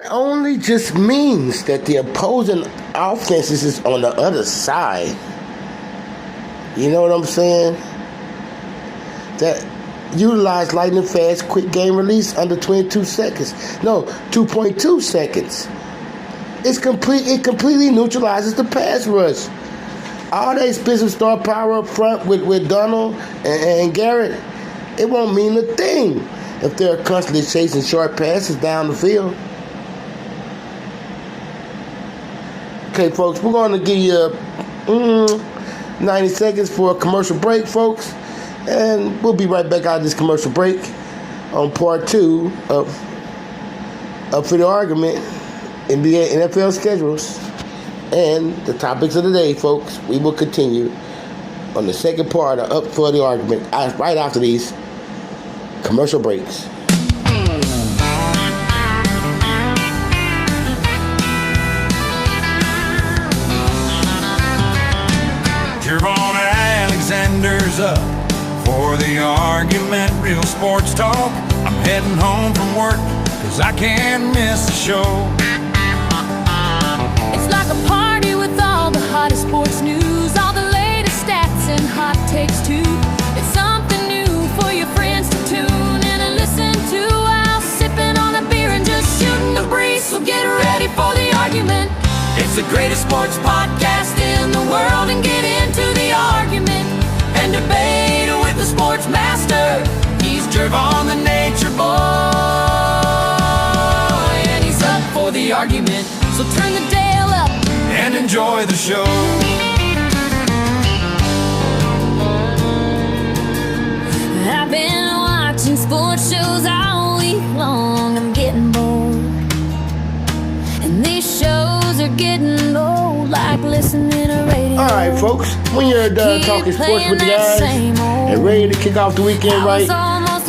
only just means that the opposing offenses is on the other side. You know what I'm saying? That utilize lightning fast, quick game release under 22 seconds. No, 2.2 seconds. It completely neutralizes the pass rush. All that expensive star power up front with Donald and Garrett, it won't mean a thing if they're constantly chasing short passes down the field. Okay, folks, we're going to give you 90 seconds for a commercial break, folks. And we'll be right back out of this commercial break on part 2 of For the Argument, NBA NFL schedules, and the topics of the day, folks. We will continue on the second part of Up For the Argument right after these commercial breaks. Gervone Alexander's up for the argument, real sports talk. I'm heading home from work, cause I can't miss the show. It's like a party with all the hottest sports news, all the latest stats and hot takes too. It's something new for your friends to tune in and listen to while sipping on a beer and just shooting the breeze. So get ready for the argument. It's the greatest sports podcast in the world, and get into the argument and debate with the sports master. He's Gervone, the nature boy, and he's up for the argument. So turn the dial up and enjoy the show. I've been watching sports shows all week long. I'm getting bored, and these shows are getting old, like listening to radio. All right, folks, when you're done talking sports with the guys and ready to kick off the weekend right,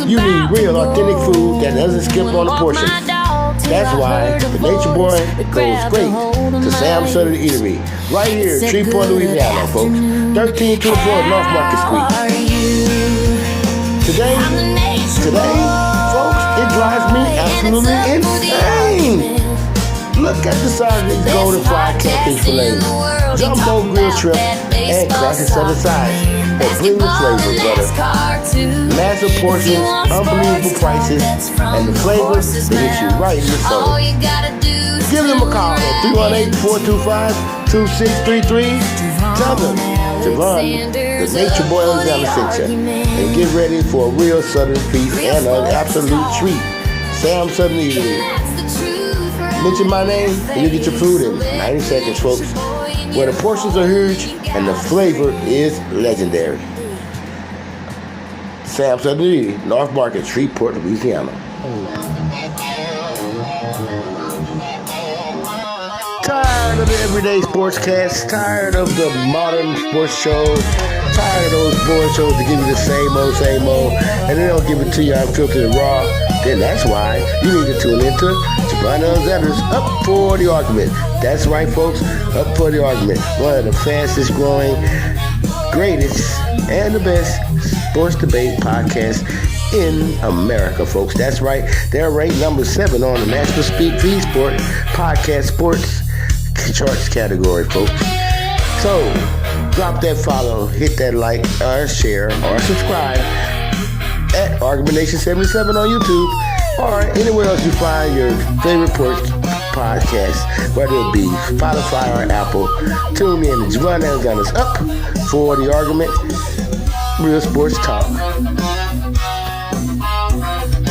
you need real, authentic food that doesn't skip on the portions. That's why the Nature Boy goes great to Sam Southern Eatery, right here in Shreveport, Louisiana, folks. 1324 North Market Street. Today, folks, it drives me absolutely insane. Look at the size of these golden fried catfish fillets, jumbo grilled shrimp, and classic southern sides that bring the flavor, brother. Massive portions, unbelievable prices, and the flavor that hits you right in the soul. Give them a call at 318-425-2633. Tell them Gervone, the Nature Boy Louisiana sent you, and get ready for a real southern feast and an absolute treat. Sam Southern Eatery. Mention my name and you get your food in 90 seconds, folks, where the portions are huge and the flavor is legendary. Sam Southern Eatery, North Market, Shreveport, Louisiana. Tired of the everyday sportscast, tired of the modern sports shows, tired of those boring shows that give you the same old, and they don't give it to you unfiltered and raw? Then that's why you need to tune into Gervone Alexander's Up For the Argument. That's right, folks, Up For the Argument, one of the fastest growing, greatest, and the best sports debate podcasts in America, folks. That's right, they're ranked number 7 on the National Speed Feed Sport Podcast Sports Charts category, folks. So, drop that follow, hit that like, or share, or subscribe at Argument Nation 77 on YouTube, or anywhere else you find your favorite podcast, whether it be Spotify or Apple. Tune in to Gervone Alexander's Up For the Argument, real sports talk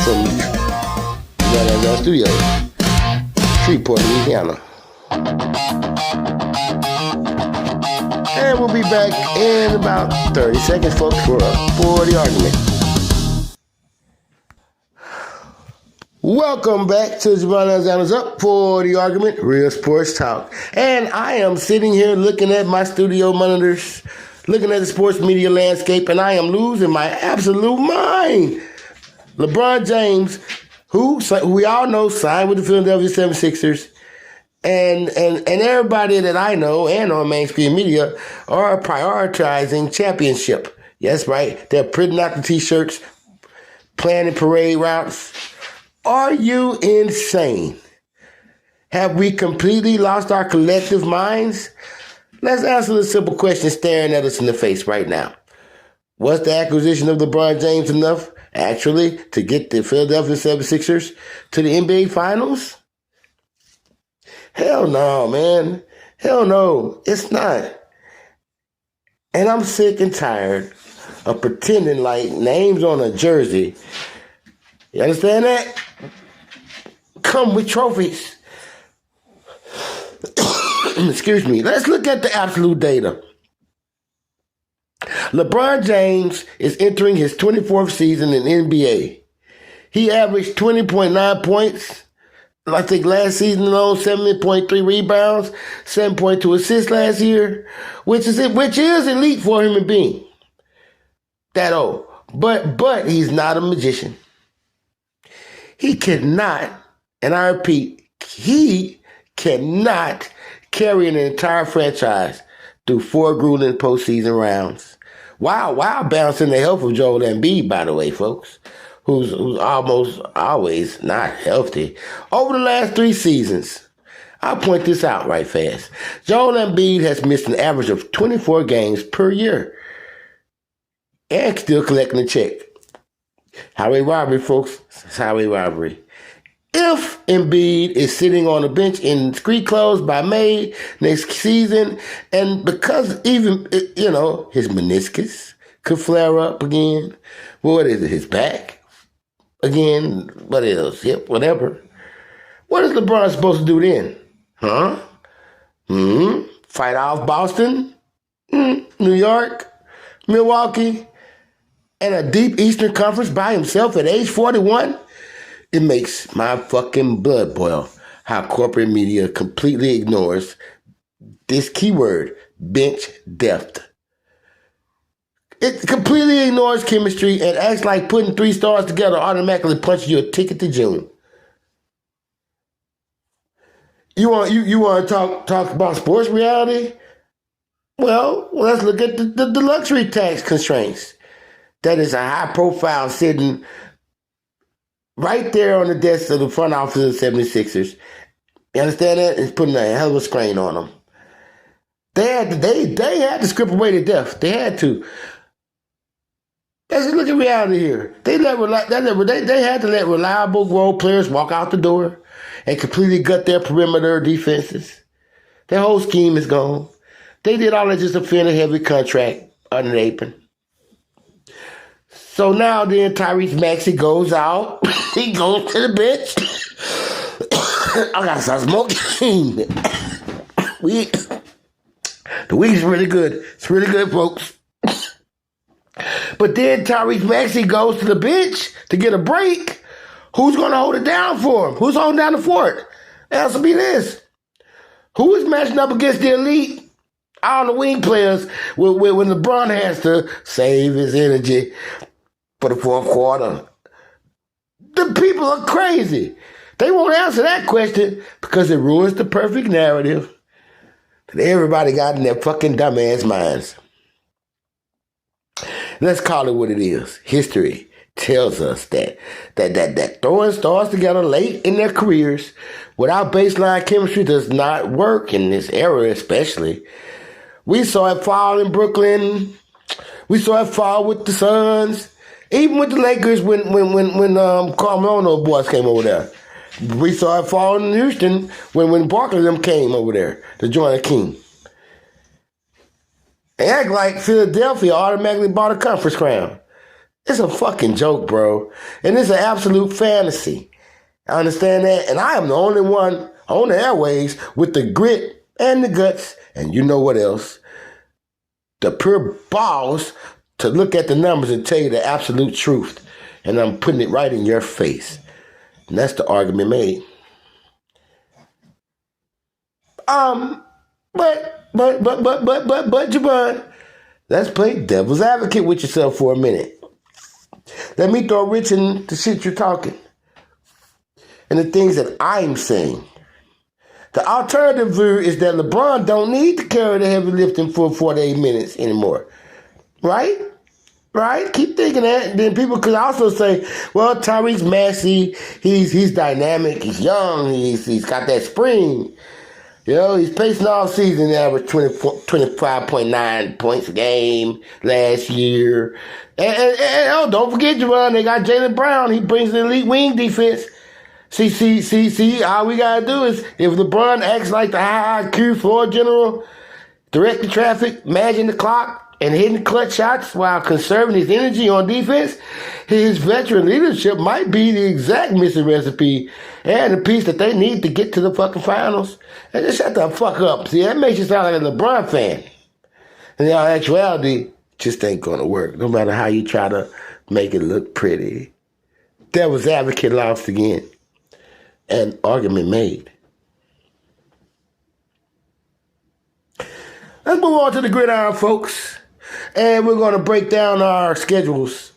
from Gervone Alexander Studios, Shreveport, Louisiana. And we'll be back in about 30 seconds, folks, for the Argument. Welcome back to Gervone Alexander's Up For the Argument, real sports talk. And I am sitting here looking at my studio monitors, looking at the sports media landscape, and I am losing my absolute mind. LeBron James, who we all know signed with the Philadelphia 76ers, and everybody that I know and on mainstream media are prioritizing championship. Yes, right. They're printing out the T-shirts, planning parade routes. Are you insane? Have we completely lost our collective minds? Let's answer the simple question staring at us in the face right now. Was the acquisition of LeBron James enough, actually, to get the Philadelphia 76ers to the NBA Finals? Hell no, man. Hell no, it's not. And I'm sick and tired of pretending like names on a jersey, you understand that? Come with trophies. Excuse me. Let's look at the absolute data. LeBron James is entering his 24th season in NBA. He averaged 20.9 points, I think last season alone, 7.3 rebounds, 7.2 assists last year, which is elite for a human being. That old. But he's not a magician. He cannot, and I repeat, he cannot carry an entire franchise through 4 grueling postseason rounds. While bouncing the health of Joel Embiid, by the way, folks, who's almost always not healthy. Over the last 3 seasons, I'll point this out right fast. Joel Embiid has missed an average of 24 games per year and still collecting a check. Highway robbery, folks. It's highway robbery. If Embiid is sitting on a bench in street clothes by May next season, and because even, his meniscus could flare up again, what is it, his back? Again, what else? Hip, whatever. What is LeBron supposed to do then? Huh? Fight off Boston? New York? Milwaukee? And a deep Eastern Conference by himself at age 41? It makes my fucking blood boil how corporate media completely ignores this keyword, bench depth. It completely ignores chemistry and acts like putting 3 stars together automatically punches you a ticket to June. You want to talk about sports reality? Well, let's look at the luxury tax constraints. That is a high profile sitting right there on the desk of the front office of the 76ers. You understand that? It's putting a hell of a strain on them. They had to script away to death. They had to. Let's just look at reality here. They had to let reliable role players walk out the door and completely gut their perimeter defenses. Their whole scheme is gone. They did all that just to fit a heavy contract under the apron. So now then Tyrese Maxey goes out. He goes to the bench. I gotta start smoking. The weed's really good. It's really good, folks. But then Tyrese Maxey goes to the bench to get a break. Who's going to hold it down for him? Who's holding down the fort? Answer me this. Who is matching up against the elite? All the wing players when LeBron has to save his energy for the 4th quarter. The people are crazy. They won't answer that question because it ruins the perfect narrative that everybody got in their fucking dumbass minds. Let's call it what it is. History tells us that throwing stars together late in their careers without baseline chemistry does not work in this era especially. We saw it fall in Brooklyn. We saw it fall with the Suns. Even with the Lakers when Carmelo boys came over there. We saw it fall in Houston when Barkley them came over there to join the King. They act like Philadelphia automatically bought a conference crown. It's a fucking joke, bro. And it's an absolute fantasy. I understand that. And I am the only one on the airways with the grit and the guts, and you know what else, the pure balls to look at the numbers and tell you the absolute truth. And I'm putting it right in your face. And that's the argument made. But Gervone, let's play devil's advocate with yourself for a minute. Let me throw Rich in the shit you're talking and the things that I'm saying. The alternative view is that LeBron don't need to carry the heavy lifting for 48 minutes anymore. Right? Right? Keep thinking that. And then people could also say, well, Tyrese Maxey, he's dynamic, he's young, he's got that spring. You know, he's pacing all season, average 25.9 points a game last year. And don't forget, Gervone, they got Jaylen Brown. He brings the elite wing defense. See, all we got to do is, if LeBron acts like the high IQ floor general, directing traffic, managing the clock, and hitting clutch shots while conserving his energy on defense, his veteran leadership might be the exact missing recipe and the piece that they need to get to the fucking finals. And just shut the fuck up. See, that makes you sound like a LeBron fan. And in all actuality, it just ain't gonna work, no matter how you try to make it look pretty. Devil's advocate lost again. And argument made. Let's move on to the gridiron, folks. And we're going to break down our schedules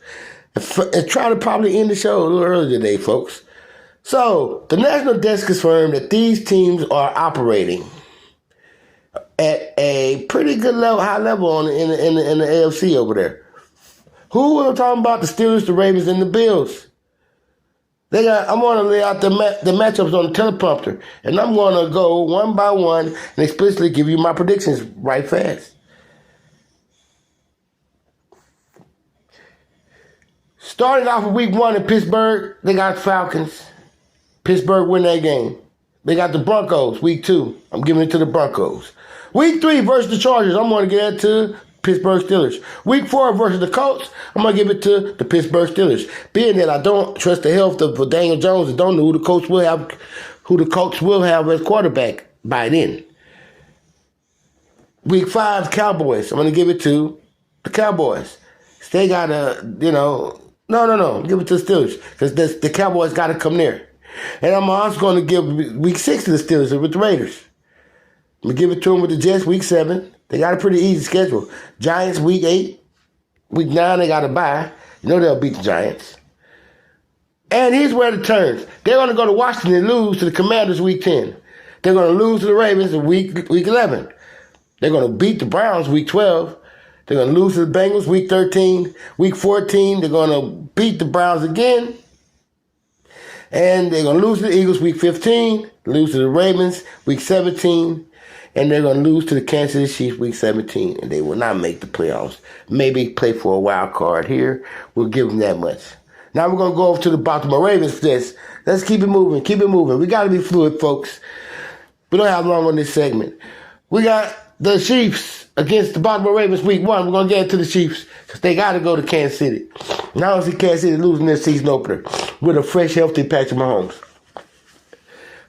and try to probably end the show a little early today, folks. So, the national desk confirmed that these teams are operating at a pretty good level, high level in the AFC over there. Who are we talking about? The Steelers, the Ravens, and the Bills. I'm going to lay out the matchups on the teleprompter, and I'm going to go one by one and explicitly give you my predictions right fast. Starting off with week 1 in Pittsburgh, they got Falcons. Pittsburgh win that game. They got the Broncos, week 2. I'm giving it to the Broncos. Week 3 versus the Chargers, I'm going to give it to Pittsburgh Steelers. Week 4 versus the Colts, I'm going to give it to the Pittsburgh Steelers. Being that I don't trust the health of Daniel Jones and don't know who the Colts will have as quarterback by then. Week 5, Cowboys, I'm going to give it to the Cowboys. They got to, no, give it to the Steelers because the Cowboys got to come there. And I'm also going to give week 6 to the Steelers with the Raiders. I'm going to give it to them with the Jets week 7. They got a pretty easy schedule. Giants week 8. Week 9 they got to bye. They'll beat the Giants. And here's where it turns. They're going to go to Washington and lose to the Commanders week 10. They're going to lose to the Ravens in week 11. They're going to beat the Browns week 12. They're going to lose to the Bengals week 13. Week 14, they're going to beat the Browns again. And they're going to lose to the Eagles week 15, lose to the Ravens week 17, and they're going to lose to the Kansas City Chiefs week 17, and they will not make the playoffs. Maybe play for a wild card here. We'll give them that much. Now we're going to go over to the Baltimore Ravens for this. Let's keep it moving. We got to be fluid, folks. We don't have long on this segment. We got the Chiefs against the Baltimore Ravens week 1. We're going to get it to the Chiefs because they got to go to Kansas City. Now I see Kansas City losing their season opener with a fresh, healthy Patrick Mahomes.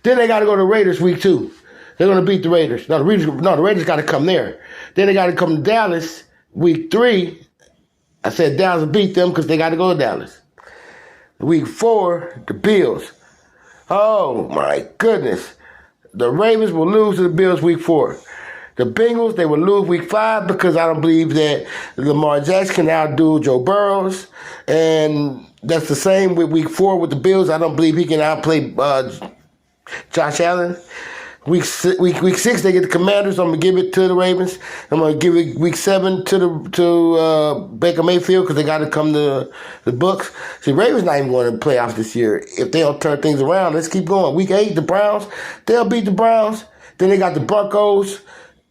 Then they got to go to Raiders week 2. They're going to beat the Raiders. No, the Raiders got to come there. Then they got to come to Dallas week 3. I said Dallas will beat them because they got to go to Dallas. Week 4, the Bills. Oh, my goodness. The Ravens will lose to the Bills week 4. The Bengals, they will lose week 5 because I don't believe that Lamar Jackson can outdo Joe Burrows. And that's the same with week 4 with the Bills. I don't believe he can outplay Josh Allen. Week 6, they get the Commanders. I'm going to give it to the Ravens. I'm going to give it week 7 to Baker Mayfield because they got to come to the Bucs. See, Ravens not even going to the playoffs this year. If they don't turn things around, let's keep going. Week 8, the Browns. They'll beat the Browns. Then they got the Broncos.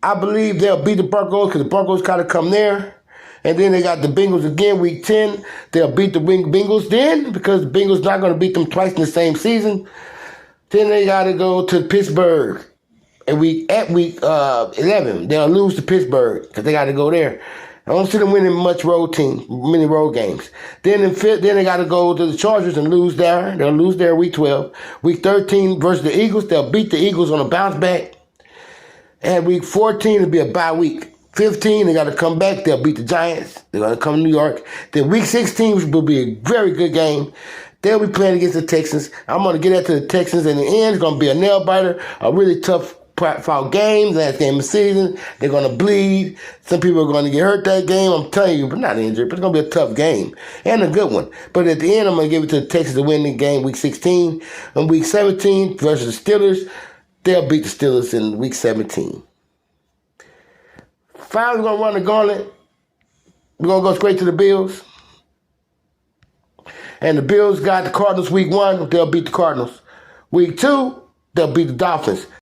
I believe they'll beat the Broncos because the Broncos got to come there. And then they got the Bengals again, week 10. They'll beat the Bengals then because the Bengals not going to beat them twice in the same season. Then they got to go to Pittsburgh. And at week 11, they'll lose to Pittsburgh because they got to go there. I don't see them winning many road games. Then they got to go to the Chargers and lose there. They'll lose there week 12. Week 13 versus the Eagles, they'll beat the Eagles on a bounce back. And week 14 will be a bye week. 15, they got to come back. They'll beat the Giants. They're going to come to New York. Then week 16 will be a very good game. They'll be playing against the Texans. I'm going to get that to the Texans. In the end, it's going to be a nail-biter, a really tough fought game, last game of the season. They're going to bleed. Some people are going to get hurt that game. I'm telling you, but not injured. But it's going to be a tough game and a good one. But at the end, I'm going to give it to the Texans to win the game week 16. And week 17 versus the Steelers, they'll beat the Steelers in week 17. Finally, we're going to run the gauntlet. We're going to go straight to the Bills. And the Bills got the Cardinals week 1. They'll beat the Cardinals. Week 2, they'll beat the Dolphins.